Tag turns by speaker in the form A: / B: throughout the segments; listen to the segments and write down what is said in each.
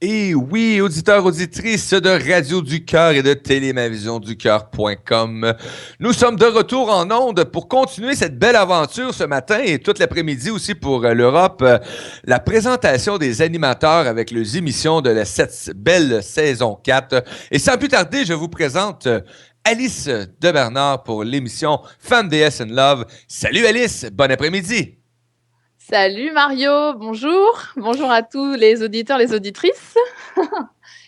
A: Et oui, auditeurs, auditrices de Radio du Cœur et de télémavisionducœur.com, nous sommes de retour en ondes pour continuer cette belle aventure ce matin et toute l'après-midi aussi pour l'Europe. La présentation des animateurs avec les émissions de cette belle saison 4. Et sans plus tarder, je vous présente Alice de Bernard pour l'émission Femme DS in Love. Salut Alice, bon après-midi.
B: Salut Mario, bonjour à tous les auditeurs, les auditrices,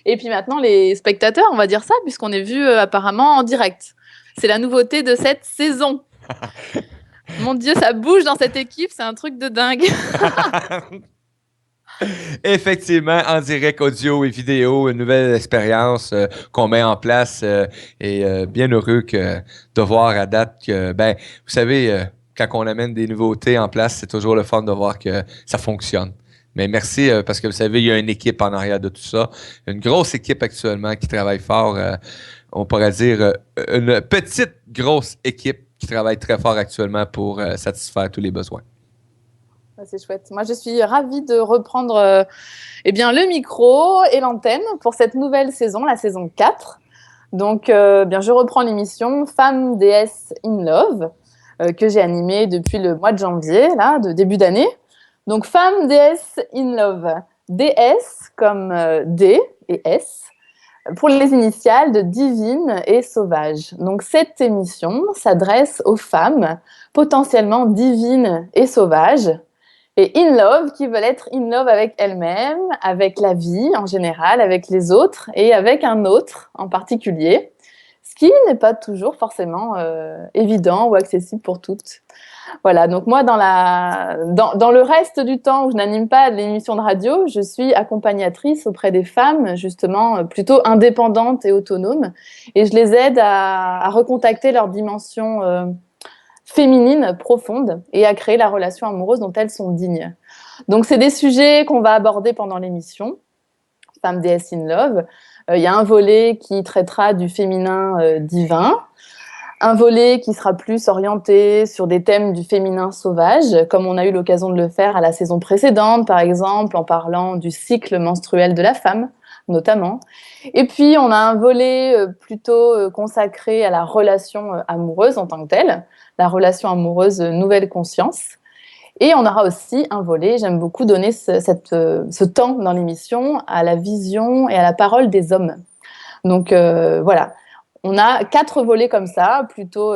B: et puis maintenant les spectateurs, on va dire ça, puisqu'on est vu apparemment en direct. C'est la nouveauté de cette saison. Mon Dieu, ça bouge dans cette équipe, c'est un truc de dingue.
A: Effectivement, en direct audio et vidéo, une nouvelle expérience qu'on met en place et bien heureux de voir à date que, vous savez, quand on amène des nouveautés en place, c'est toujours le fun de voir que ça fonctionne. Mais merci parce que vous savez, il y a une équipe en arrière de tout ça. Une grosse équipe actuellement qui travaille fort. On pourrait dire une petite, grosse équipe qui travaille très fort actuellement pour satisfaire tous les besoins.
B: C'est chouette. Moi, je suis ravie de reprendre le micro et l'antenne pour cette nouvelle saison, la saison 4. Donc, je reprends l'émission Femme DS in Love que j'ai animée depuis le mois de janvier, là, de début d'année. Donc, Femme DS in Love. DS comme D et S pour les initiales de divine et sauvage. Donc, cette émission s'adresse aux femmes potentiellement divines et sauvages et in love, qui veulent être in love avec elles-mêmes, avec la vie en général, avec les autres et avec un autre en particulier, ce qui n'est pas toujours forcément évident ou accessible pour toutes. Voilà, donc moi, dans le reste du temps où je n'anime pas l'émission de radio, je suis accompagnatrice auprès des femmes, justement, plutôt indépendantes et autonomes, et je les aide à recontacter leur dimension féminine profonde et à créer la relation amoureuse dont elles sont dignes. Donc, c'est des sujets qu'on va aborder pendant l'émission, Femme DS in Love. Il y a un volet qui traitera du féminin divin, un volet qui sera plus orienté sur des thèmes du féminin sauvage, comme on a eu l'occasion de le faire à la saison précédente, par exemple, en parlant du cycle menstruel de la femme, notamment. Et puis, on a un volet plutôt consacré à la relation amoureuse en tant que telle, la relation amoureuse nouvelle conscience. Et on aura aussi un volet, j'aime beaucoup donner ce temps dans l'émission, à la vision et à la parole des hommes. Donc voilà, on a 4 volets comme ça, plutôt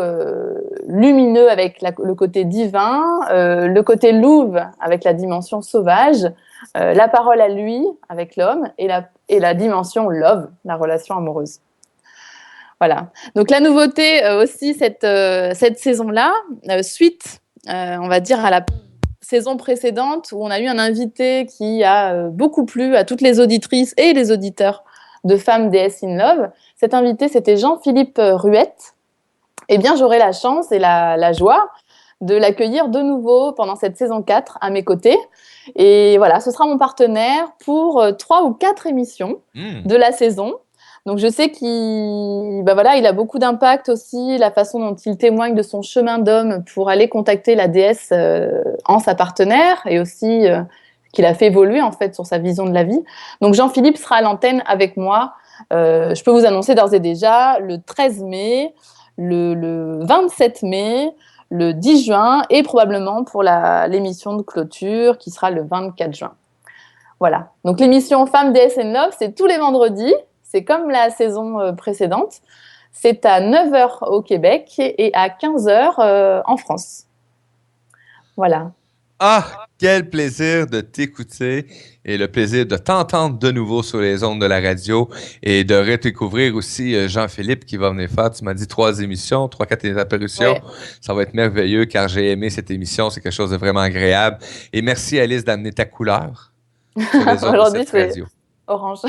B: lumineux avec le côté divin, le côté louve avec la dimension sauvage, la parole à lui avec l'homme et la dimension love, la relation amoureuse. Voilà. Donc la nouveauté aussi cette saison-là, suite, on va dire, à la saison précédente où on a eu un invité qui a beaucoup plu à toutes les auditrices et les auditeurs de Femmes DS in Love. Cet invité, c'était Jean-Philippe Ruette. Eh bien, j'aurai la chance et la joie de l'accueillir de nouveau pendant cette saison 4 à mes côtés. Et voilà, ce sera mon partenaire pour 3 ou 4 émissions de la saison. Donc, je sais qu'il a beaucoup d'impact aussi, la façon dont il témoigne de son chemin d'homme pour aller contacter la déesse en sa partenaire et aussi qu'il a fait évoluer en fait sur sa vision de la vie. Donc, Jean-Philippe sera à l'antenne avec moi. Je peux vous annoncer d'ores et déjà le 13 mai, le 27 mai, le 10 juin et probablement pour l'émission de clôture qui sera le 24 juin. Voilà. Donc, l'émission Femmes DS in Love, c'est tous les vendredis. C'est comme la saison précédente. C'est à 9h au Québec et à 15h en France. Voilà.
A: Ah, quel plaisir de t'écouter et le plaisir de t'entendre de nouveau sur les ondes de la radio et de redécouvrir aussi Jean-Philippe qui va venir faire, tu m'as dit 3 émissions, 3-4 apparitions. Ouais. Ça va être merveilleux car j'ai aimé cette émission, c'est quelque chose de vraiment agréable. Et merci Alice d'amener ta couleur sur les ondes de cette radio.
B: Orange.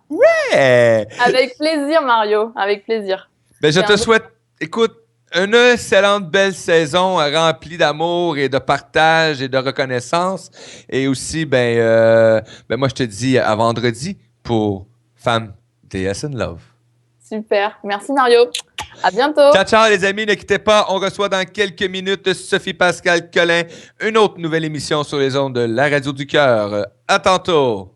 A: Ouais!
B: Avec plaisir, Mario, avec plaisir.
A: Je te souhaite, écoute, une excellente belle saison remplie d'amour et de partage et de reconnaissance. Et aussi, moi, je te dis à vendredi pour Femme DS in Love.
B: Super. Merci, Mario. À bientôt.
A: Ciao, ciao, les amis. Ne quittez pas. On reçoit dans quelques minutes Sophie-Pascale Collin, une autre nouvelle émission sur les ondes de la Radio du Cœur. À tantôt.